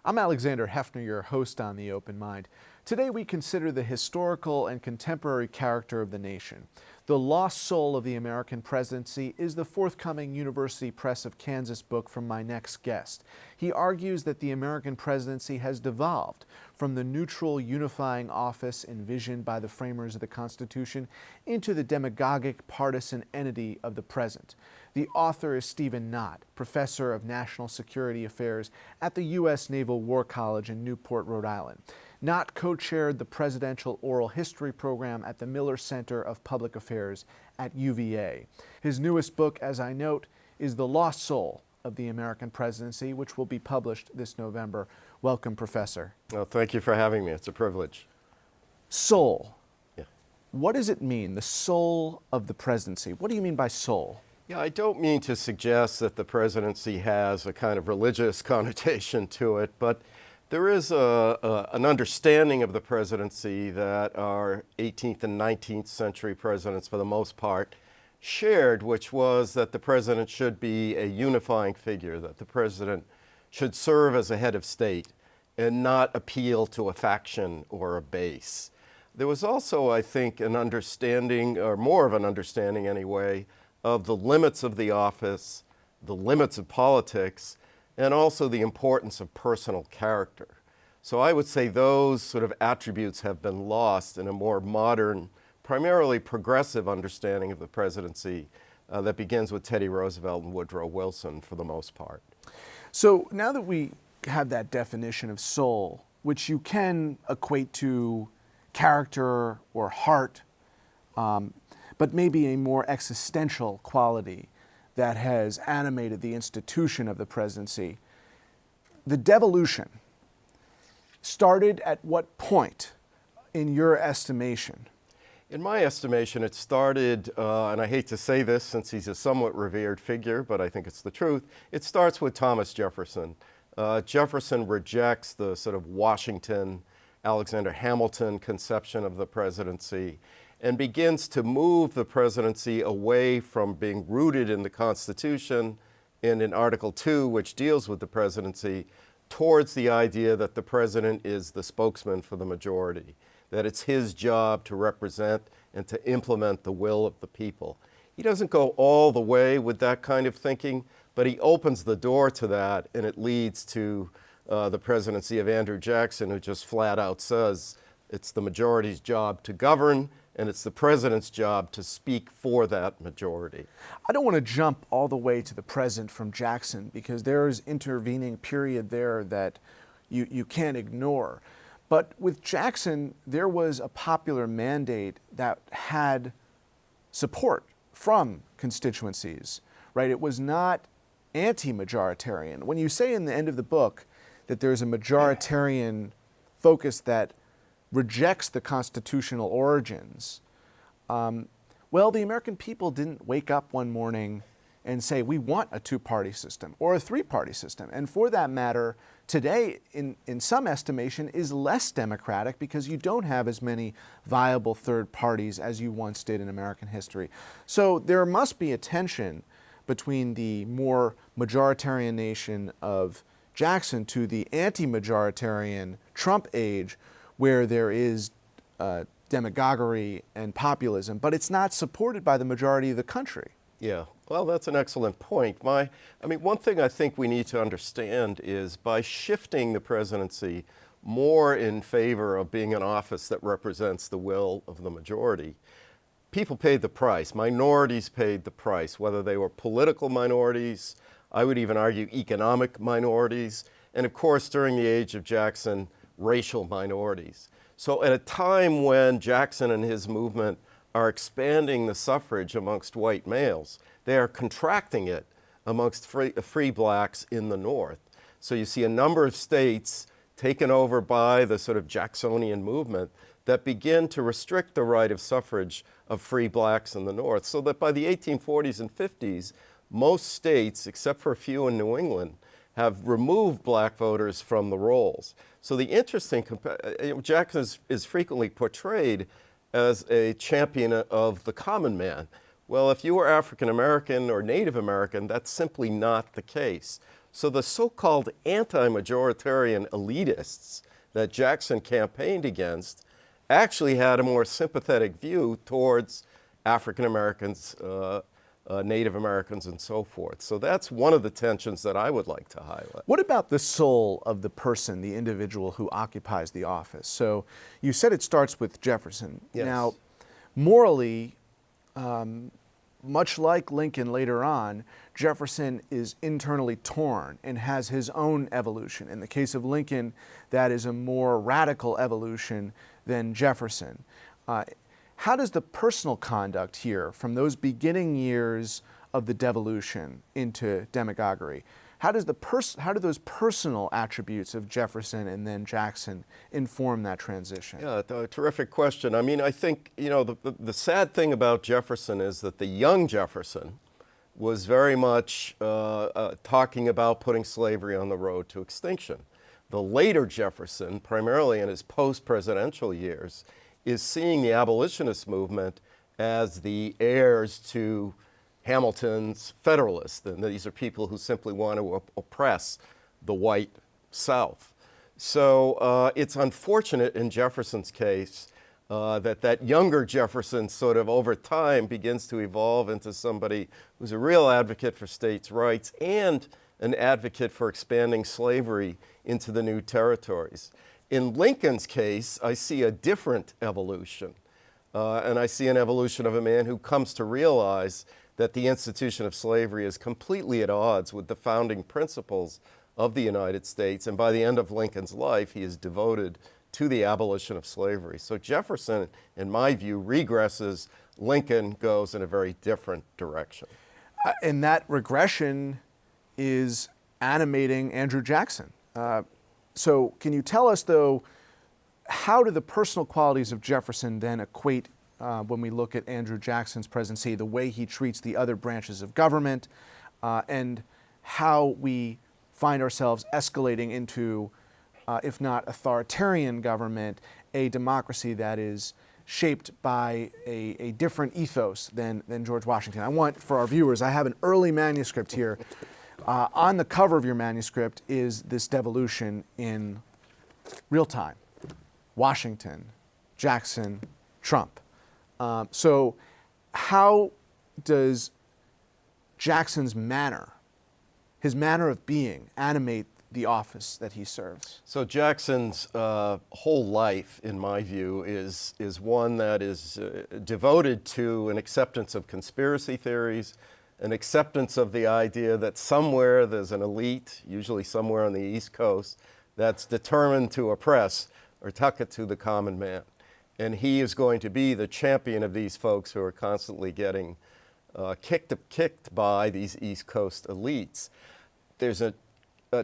I'm Alexander Hefner, your host on The Open Mind. Today we consider the historical and contemporary character of the nation. The Lost Soul of the American Presidency is the forthcoming University Press of Kansas book from my next guest. He argues that the American presidency has devolved from the neutral, unifying office envisioned by the framers of the Constitution into the demagogic, partisan entity of the present. The author is Steven Knott, professor of national security affairs at the U.S. Naval War College in Newport, Rhode Island. Knott co-chaired the Presidential Oral History program at the Miller Center of Public Affairs at UVA. His newest book, as I note, is The Lost Soul of the American Presidency, which will be published this November. Welcome, Professor. Well, thank you for having me. It's a privilege. Soul. Yeah. What does it mean, the soul of the presidency? What do you mean by soul? Yeah, I don't mean to suggest that the presidency has a kind of religious connotation to it, but there is an understanding of the presidency that our 18th and 19th century presidents, for the most part, shared, which was that the president should be a unifying figure, that the president should serve as a head of state and not appeal to a faction or a base. There was also, I think, an understanding, or more of an understanding anyway, of the limits of the office, the limits of politics, and also the importance of personal character. So I would say those sort of attributes have been lost in a more modern, primarily progressive understanding of the presidency that begins with Teddy Roosevelt and Woodrow Wilson for the most part. So now that we have that definition of soul, which you can equate to character or heart, but maybe a more existential quality that has animated the institution of the presidency, the devolution started at what point in your estimation? In my estimation, it started, and I hate to say this since he's a somewhat revered figure, but I think it's the truth, it starts with Thomas Jefferson. Jefferson rejects the sort of Washington, Alexander Hamilton conception of the presidency and begins to move the presidency away from being rooted in the Constitution and in Article 2, which deals with the presidency, towards the idea that the president is the spokesman for the majority, that it's his job to represent and to implement the will of the people. He doesn't go all the way with that kind of thinking, but he opens the door to that, and it leads to the presidency of Andrew Jackson, who just flat out says it's the majority's job to govern, and it's the president's job to speak for that majority. I don't want to jump all the way to the present from Jackson, because there's intervening period there that you can't ignore. But with Jackson, there was a popular mandate that had support from constituencies, right? It was not anti-majoritarian. When you say in the end of the book that there's a majoritarian focus that rejects the constitutional origins, well, the American people didn't wake up one morning and say, we want a two-party system or a three-party system. And for that matter, today, in some estimation, is less democratic because you don't have as many viable third parties as you once did in American history. So there must be a tension between the more majoritarian nation of Jackson to the anti-majoritarian Trump age, where there is demagoguery and populism, but it's not supported by the majority of the country. Yeah, well, that's an excellent point. One thing I think we need to understand is by shifting the presidency more in favor of being an office that represents the will of the majority, people paid the price. Minorities paid the price, whether they were political minorities, I would even argue economic minorities, and of course, during the age of Jackson, racial minorities. So at a time when Jackson and his movement are expanding the suffrage amongst white males, they are contracting it amongst free blacks in the North. So you see a number of states taken over by the sort of Jacksonian movement that begin to restrict the right of suffrage of free blacks in the North, so that by the 1840s and 50s, most states, except for a few in New England, have removed black voters from the rolls. So the interesting, Jackson is frequently portrayed as a champion of the common man. Well, if you were African American or Native American, that's simply not the case. So the so-called anti-majoritarian elitists that Jackson campaigned against actually had a more sympathetic view towards African Americans, Native Americans, and so forth. So that's one of the tensions that I would like to highlight. What about the soul of the person, the individual who occupies the office? So you said it starts with Jefferson. Yes. Now, morally, much like Lincoln later on, Jefferson is internally torn and has his own evolution. In the case of Lincoln, that is a more radical evolution than Jefferson. How does the personal conduct here, from those beginning years of the devolution into demagoguery, how do those personal attributes of Jefferson and then Jackson inform that transition? Yeah, a terrific question. I mean, I think, you know, the sad thing about Jefferson is that the young Jefferson was very much talking about putting slavery on the road to extinction. The later Jefferson, primarily in his post-presidential years, is seeing the abolitionist movement as the heirs to Hamilton's Federalists, and these are people who simply want to oppress the white South. So it's unfortunate in Jefferson's case that younger Jefferson sort of over time begins to evolve into somebody who's a real advocate for states' rights and an advocate for expanding slavery into the new territories. In Lincoln's case, I see a different evolution, and I see an evolution of a man who comes to realize that the institution of slavery is completely at odds with the founding principles of the United States, and by the end of Lincoln's life, he is devoted to the abolition of slavery. So Jefferson, in my view, regresses. Lincoln goes in a very different direction. And that regression is animating Andrew Jackson. So can you tell us, though, how do the personal qualities of Jefferson then equate when we look at Andrew Jackson's presidency, the way he treats the other branches of government, and how we find ourselves escalating into, if not authoritarian government, a democracy that is shaped by a different ethos than George Washington? I want, for our viewers, I have an early manuscript here. On the cover of your manuscript is this devolution in real time. Washington, Jackson, Trump. So how does Jackson's manner, his manner of being, animate the office that he serves? So Jackson's whole life, in my view, is one that is devoted to an acceptance of conspiracy theories, an acceptance of the idea that somewhere there's an elite, usually somewhere on the East Coast, that's determined to oppress or tuck it to the common man. And he is going to be the champion of these folks who are constantly getting kicked by these East Coast elites. There's a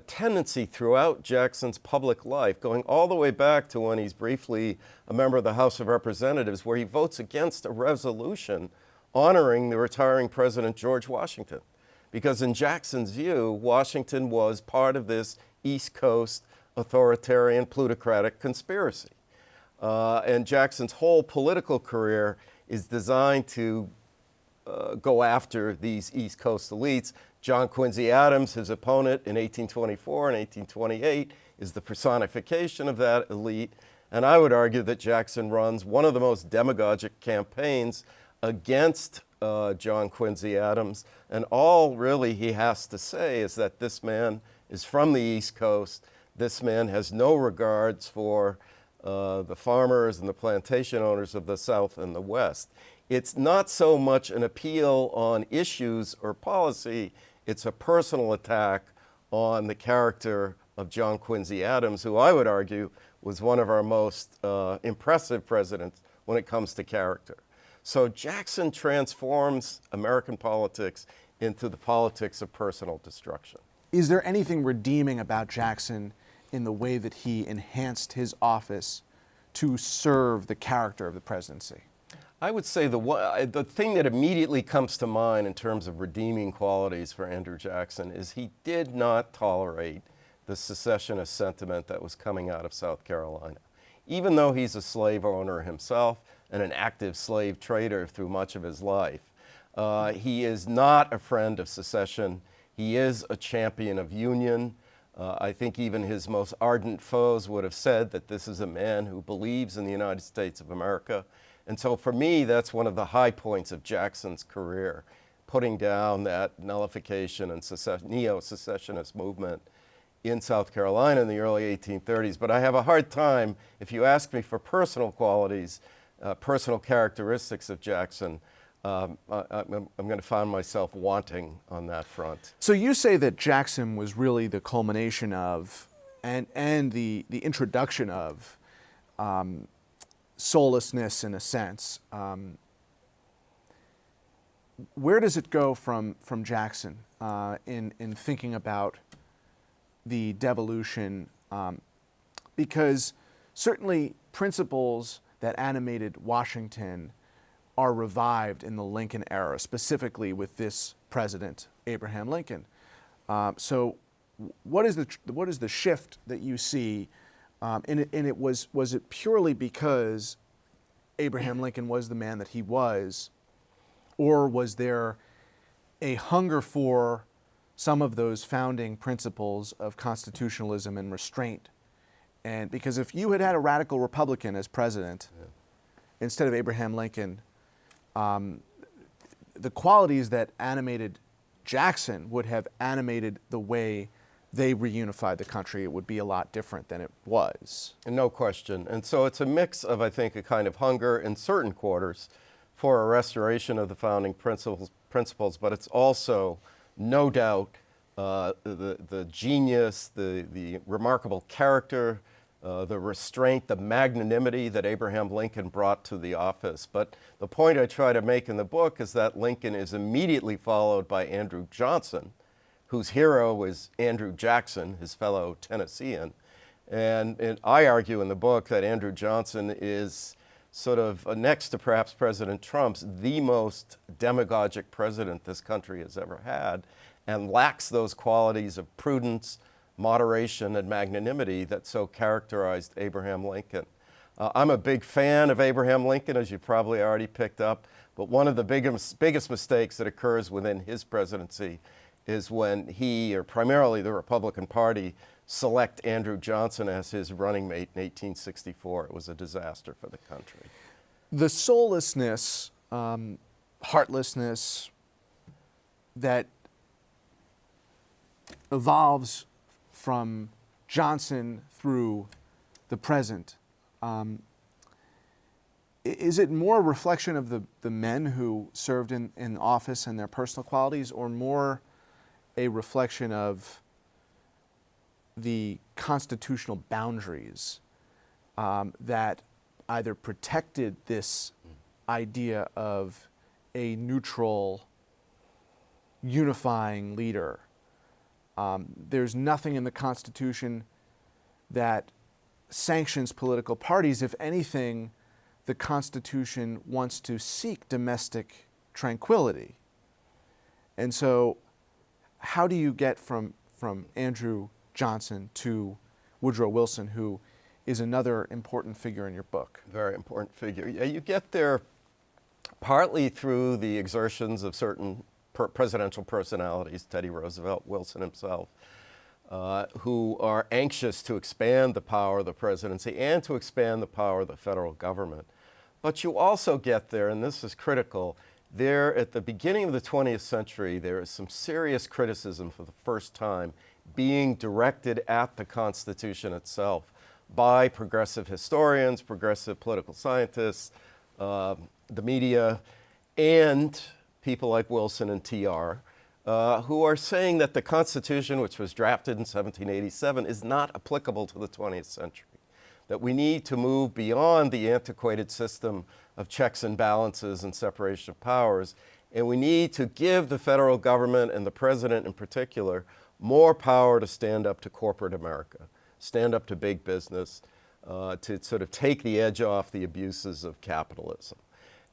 tendency throughout Jackson's public life, going all the way back to when he's briefly a member of the House of Representatives, where he votes against a resolution honoring the retiring President George Washington. Because in Jackson's view, Washington was part of this East Coast authoritarian plutocratic conspiracy. And Jackson's whole political career is designed to go after these East Coast elites. John Quincy Adams, his opponent in 1824 and 1828, is the personification of that elite. And I would argue that Jackson runs one of the most demagogic campaigns against John Quincy Adams. And all really he has to say is that this man is from the East Coast. This man has no regards for the farmers and the plantation owners of the South and the West. It's not so much an appeal on issues or policy, it's a personal attack on the character of John Quincy Adams, who I would argue was one of our most impressive presidents when it comes to character. So Jackson transforms American politics into the politics of personal destruction. Is there anything redeeming about Jackson in the way that he enhanced his office to serve the character of the presidency? I would say the thing that immediately comes to mind in terms of redeeming qualities for Andrew Jackson is he did not tolerate the secessionist sentiment that was coming out of South Carolina. Even though he's a slave owner himself and an active slave trader through much of his life, he is not a friend of secession. He is a champion of union. I think even his most ardent foes would have said that this is a man who believes in the United States of America. And so for me, that's one of the high points of Jackson's career, putting down that nullification and neo-secessionist movement in South Carolina in the early 1830s. But I have a hard time, if you ask me for personal qualities, personal characteristics of Jackson, I'm going to find myself wanting on that front. So you say that Jackson was really the culmination of and the introduction of soullessness in a sense. Where does it go from Jackson in thinking about the devolution? Because certainly principles that animated Washington are revived in the Lincoln era, specifically with this president, Abraham Lincoln. So, what is the shift that you see? And it was it purely because Abraham Lincoln was the man that he was, or was there a hunger for some of those founding principles of constitutionalism and restraint? And because if you had a radical Republican as president, instead of Abraham Lincoln, the qualities that animated Jackson would have animated the way they reunified the country. It would be a lot different than it was. No question. And so it's a mix of, I think, a kind of hunger in certain quarters for a restoration of the founding principles, but it's also, no doubt, the genius, the remarkable character, the restraint, the magnanimity that Abraham Lincoln brought to the office. But the point I try to make in the book is that Lincoln is immediately followed by Andrew Johnson, whose hero was Andrew Jackson, his fellow Tennessean. And I argue in the book that Andrew Johnson is sort of, next to perhaps President Trump's, the most demagogic president this country has ever had, and lacks those qualities of prudence, moderation, and magnanimity that so characterized Abraham Lincoln. I'm a big fan of Abraham Lincoln, as you probably already picked up, but one of the biggest mistakes that occurs within his presidency is when he, or primarily the Republican Party, select Andrew Johnson as his running mate in 1864. It was a disaster for the country. The soullessness, heartlessness that evolves from Johnson through the present, is it more a reflection of the men who served in office and their personal qualities, or more a reflection of the constitutional boundaries that either protected this idea of a neutral, unifying leader? There's nothing in the Constitution that sanctions political parties. If anything, the Constitution wants to seek domestic tranquility. And so how do you get from Andrew Johnson to Woodrow Wilson, who is another important figure in your book? Very important figure. Yeah, you get there partly through the exertions of certain presidential personalities, Teddy Roosevelt, Wilson himself, who are anxious to expand the power of the presidency and to expand the power of the federal government. But you also get there, and this is critical, there at the beginning of the 20th century, there is some serious criticism for the first time being directed at the Constitution itself by progressive historians, progressive political scientists, the media, and people like Wilson and TR, who are saying that the Constitution, which was drafted in 1787, is not applicable to the 20th century, that we need to move beyond the antiquated system of checks and balances and separation of powers, and we need to give the federal government, and the president in particular, more power to stand up to corporate America, stand up to big business, to sort of take the edge off the abuses of capitalism.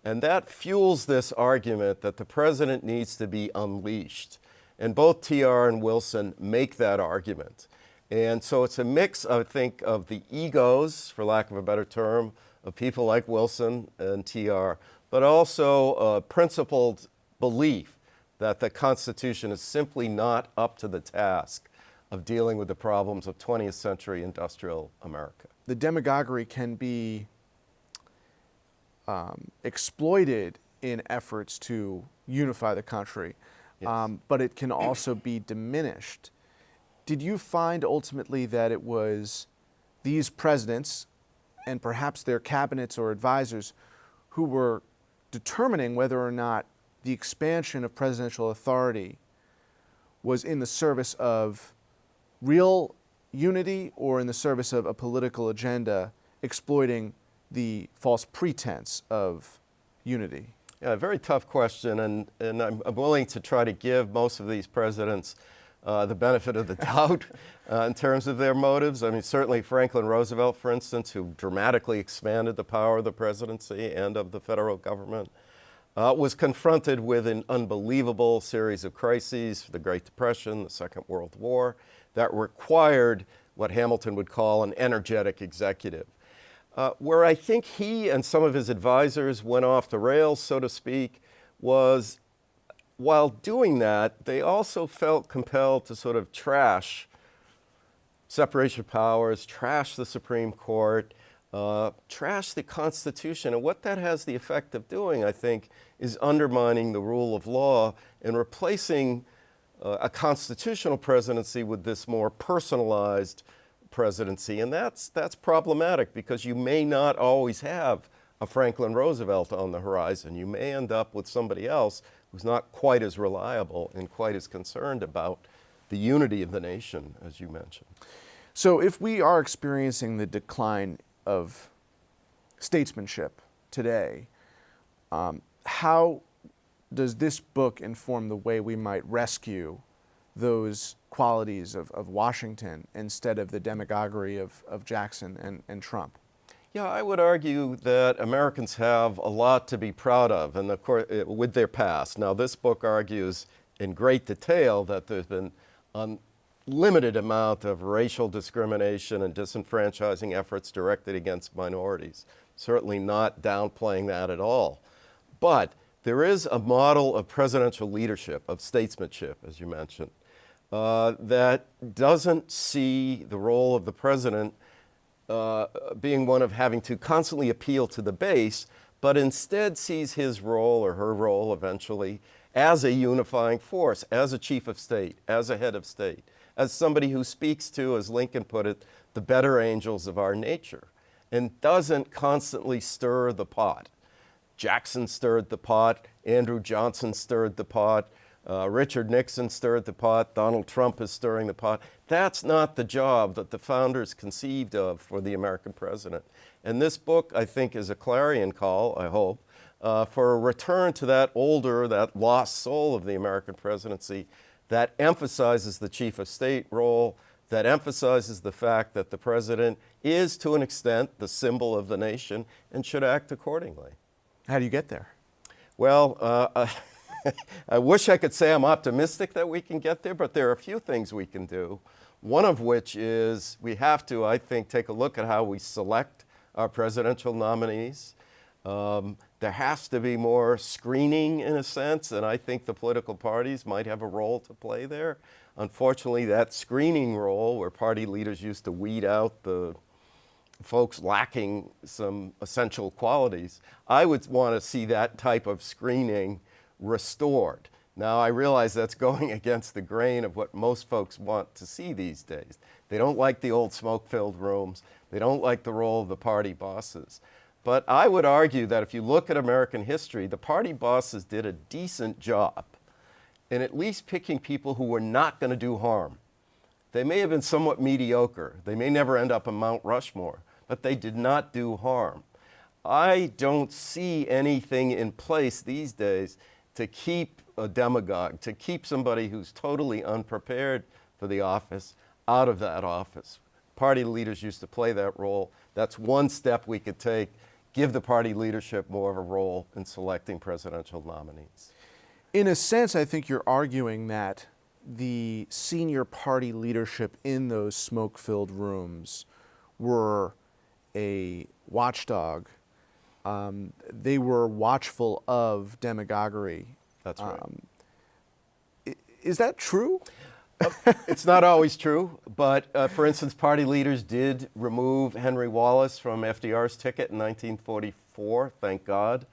And that fuels this argument that the president needs to be unleashed. And both TR and Wilson make that argument. And so it's a mix, I think, of the egos, for lack of a better term, of people like Wilson and TR, but also a principled belief that the Constitution is simply not up to the task of dealing with the problems of 20th century industrial America. The demagoguery can be exploited in efforts to unify the country, Yes. but it can also be diminished. Did you find ultimately that it was these presidents and perhaps their cabinets or advisors who were determining whether or not the expansion of presidential authority was in the service of real unity or in the service of a political agenda exploiting the false pretense of unity? Yeah, a very tough question, and I'm willing to try to give most of these presidents the benefit of the doubt in terms of their motives. I mean, certainly Franklin Roosevelt, for instance, who dramatically expanded the power of the presidency and of the federal government, was confronted with an unbelievable series of crises, the Great Depression, the Second World War, that required what Hamilton would call an energetic executive. Where I think he and some of his advisors went off the rails, so to speak, was while doing that, they also felt compelled to sort of trash separation of powers, trash the Supreme Court, trash the Constitution. And what that has the effect of doing, I think, is undermining the rule of law and replacing a constitutional presidency with this more personalized presidency. And that's problematic because you may not always have a Franklin Roosevelt on the horizon. You may end up with somebody else who's not quite as reliable and quite as concerned about the unity of the nation, as you mentioned. So if we are experiencing the decline of statesmanship today, how does this book inform the way we might rescue those qualities of Washington instead of the demagoguery of Jackson and Trump? Yeah, I would argue that Americans have a lot to be proud of, and of course, with their past. Now, this book argues in great detail that there's been unlimited amount of racial discrimination and disenfranchising efforts directed against minorities. Certainly not downplaying that at all. But there is a model of presidential leadership, of statesmanship, as you mentioned, that doesn't see the role of the president being one of having to constantly appeal to the base, but instead sees his role or her role eventually as a unifying force, as a chief of state, as a head of state, as somebody who speaks to, as Lincoln put it, the better angels of our nature, and doesn't constantly stir the pot. Jackson stirred the pot, Andrew Johnson stirred the pot, Richard Nixon stirred the pot, Donald Trump is stirring the pot. That's not the job that the founders conceived of for the American president. And this book, I think, is a clarion call, I hope, for a return to that older, that lost soul of the American presidency that emphasizes the chief of state role, that emphasizes the fact that the president is, to an extent, the symbol of the nation and should act accordingly. How do you get there? Well, I wish I could say I'm optimistic that we can get there, but there are a few things we can do. One of which is we have to, I think, take a look at how we select our presidential nominees. There has to be more screening, in a sense, and I think the political parties might have a role to play there. Unfortunately, that screening role, where party leaders used to weed out the folks lacking some essential qualities, I would want to see that type of screening restored. Now, I realize that's going against the grain of what most folks want to see these days. They don't like the old smoke-filled rooms. They don't like the role of the party bosses. But I would argue that if you look at American history, the party bosses did a decent job in at least picking people who were not going to do harm. They may have been somewhat mediocre. They may never end up on Mount Rushmore, but they did not do harm. I don't see anything in place these days to keep a demagogue, to keep somebody who's totally unprepared for the office out of that office. Party leaders used to play that role. That's one step we could take. Give the party leadership more of a role in selecting presidential nominees. In a sense, I think you're arguing that the senior party leadership in those smoke-filled rooms were a watchdog. They were watchful of demagoguery. That's right. Is that true? It's not always true, but for instance, party leaders did remove Henry Wallace from FDR's ticket in 1944, thank God,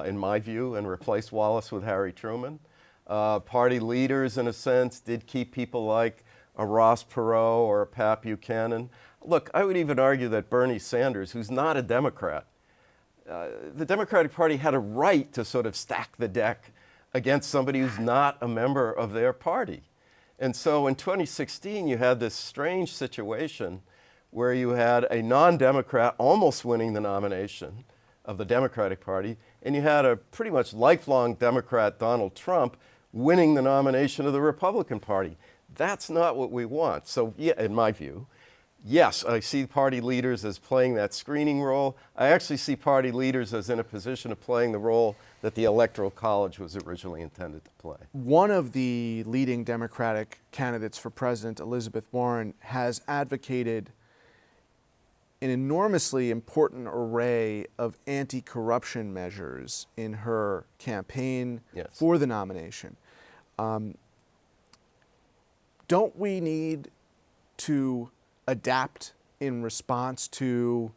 in my view, and replace Wallace with Harry Truman. Party leaders, in a sense, did keep people like a Ross Perot or a Pat Buchanan. Look, I would even argue that Bernie Sanders, who's not a Democrat, the Democratic Party had a right to sort of stack the deck against somebody who's not a member of their party. And so in 2016, you had this strange situation where you had a non-Democrat almost winning the nomination of the Democratic Party, and you had a pretty much lifelong Democrat, Donald Trump, winning the nomination of the Republican Party. That's not what we want. So, yeah, in my view, yes, I see party leaders as playing that screening role. I actually see party leaders as in a position of playing the role that the Electoral College was originally intended to play. One of the leading Democratic candidates for president, Elizabeth Warren, has advocated an enormously important array of anti-corruption measures in her campaign for the nomination. Don't we need to adapt in response to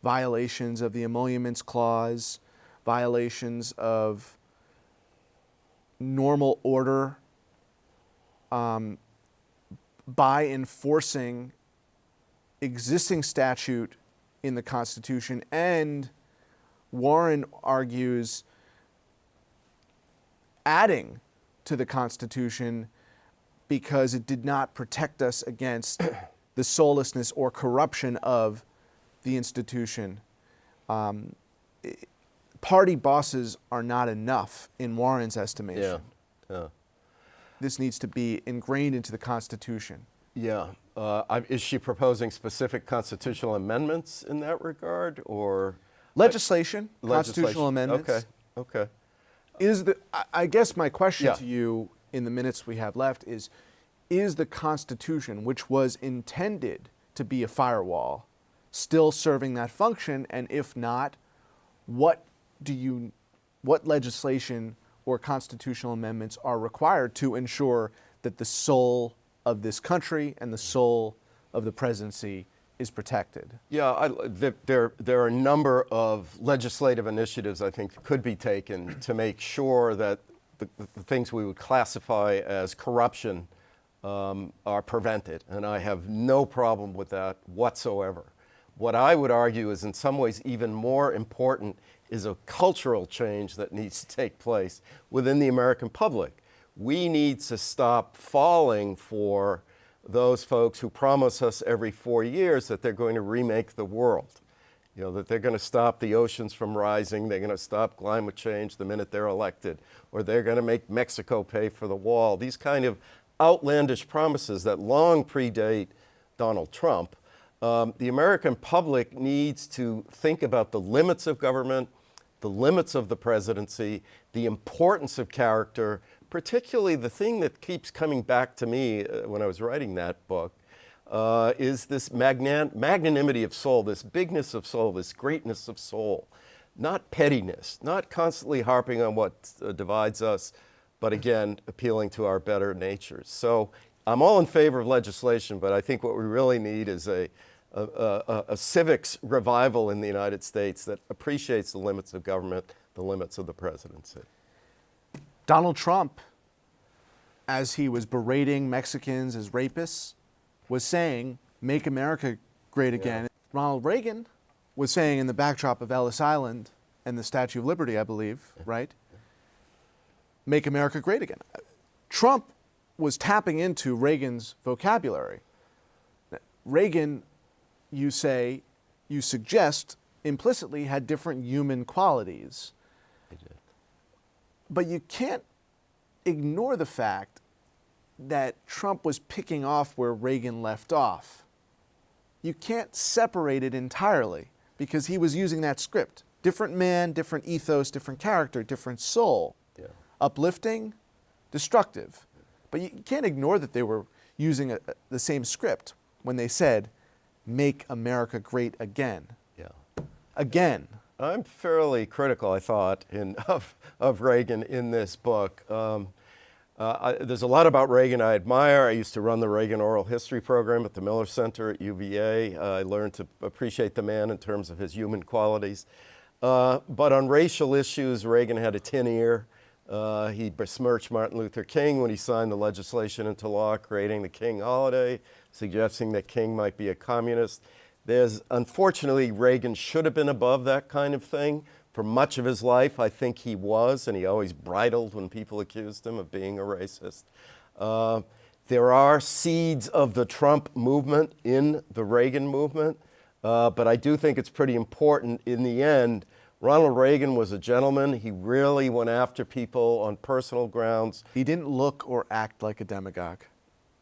violations of the Emoluments Clause, violations of normal order, by enforcing existing statute in the Constitution? And Warren argues adding to the Constitution because it did not protect us against the soullessness or corruption of the institution. Party bosses are not enough in Warren's estimation. Yeah. This needs to be ingrained into the Constitution. Yeah. Is she proposing specific constitutional amendments in that regard, or Legislation, constitutional amendments. Okay. I guess my question to you in the minutes we have left is the Constitution, which was intended to be a firewall, still serving that function? And if not, what legislation or constitutional amendments are required to ensure that the soul of this country and the soul of the presidency is protected? Yeah, there are a number of legislative initiatives I think could be taken to make sure that the things we would classify as corruption are prevented, and I have no problem with that whatsoever. What I would argue is in some ways even more important is a cultural change that needs to take place within the American public. We need to stop falling for those folks who promise us every 4 years that they're going to remake the world. You know, that they're going to stop the oceans from rising, they're going to stop climate change the minute they're elected, or they're going to make Mexico pay for the wall. These kind of outlandish promises that long predate Donald Trump. The American public needs to think about the limits of government, the limits of the presidency, the importance of character, particularly the thing that keeps coming back to me when I was writing that book, is this magnanimity of soul, this bigness of soul, this greatness of soul. Not pettiness, not constantly harping on what divides us, but again, appealing to our better natures. So I'm all in favor of legislation, but I think what we really need is a civics revival in the United States that appreciates the limits of government, the limits of the presidency. Donald Trump, as he was berating Mexicans as rapists, was saying, "Make America great again." Ronald Reagan was saying in the backdrop of Ellis Island and the Statue of Liberty, I believe, right? Make America great again. Trump was tapping into Reagan's vocabulary. Reagan, you suggest, implicitly had different human qualities. He did. But you can't ignore the fact that Trump was picking off where Reagan left off. You can't separate it entirely because he was using that script. Different man, different ethos, different character, different soul. Yeah. Uplifting, destructive. But you can't ignore that they were using the same script when they said, "Make America great again." Yeah. Again. I'm fairly critical, I thought, of Reagan in this book. There's a lot about Reagan I admire. I used to run the Reagan Oral History program at the Miller Center at UVA. I learned to appreciate the man in terms of his human qualities. But on racial issues, Reagan had a tin ear. He besmirched Martin Luther King when he signed the legislation into law creating the King holiday, suggesting that King might be a communist. Unfortunately, Reagan should have been above that kind of thing. For much of his life, I think he was, and he always bridled when people accused him of being a racist. There are seeds of the Trump movement in the Reagan movement, but I do think it's pretty important in the end. Ronald Reagan was a gentleman. He really went after people on personal grounds. He didn't look or act like a demagogue.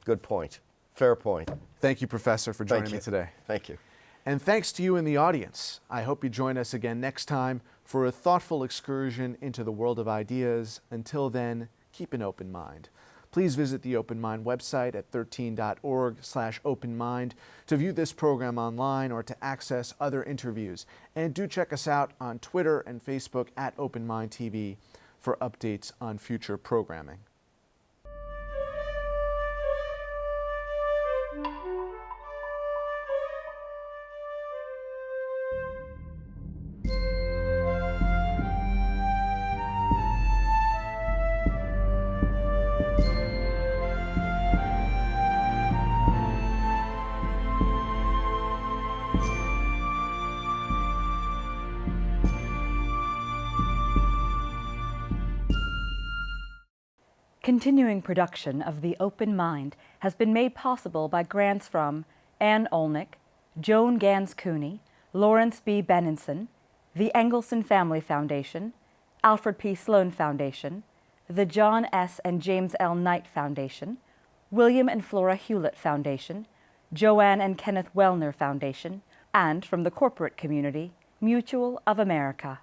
Good point. Fair point. Thank you, Professor, for joining me today. Thank you. And thanks to you in the audience. I hope you join us again next time for a thoughtful excursion into the world of ideas. Until then, keep an open mind. Please visit the Open Mind website at 13.org/openmind to view this program online or to access other interviews. And do check us out on Twitter and Facebook at Open Mind TV for updates on future programming. Continuing production of The Open Mind has been made possible by grants from Ann Olnick, Joan Ganz Cooney, Lawrence B. Benenson, the Angelson Family Foundation, Alfred P. Sloan Foundation, the John S. and James L. Knight Foundation, William and Flora Hewlett Foundation, Joanne and Kenneth Wellner Foundation, and from the corporate community, Mutual of America.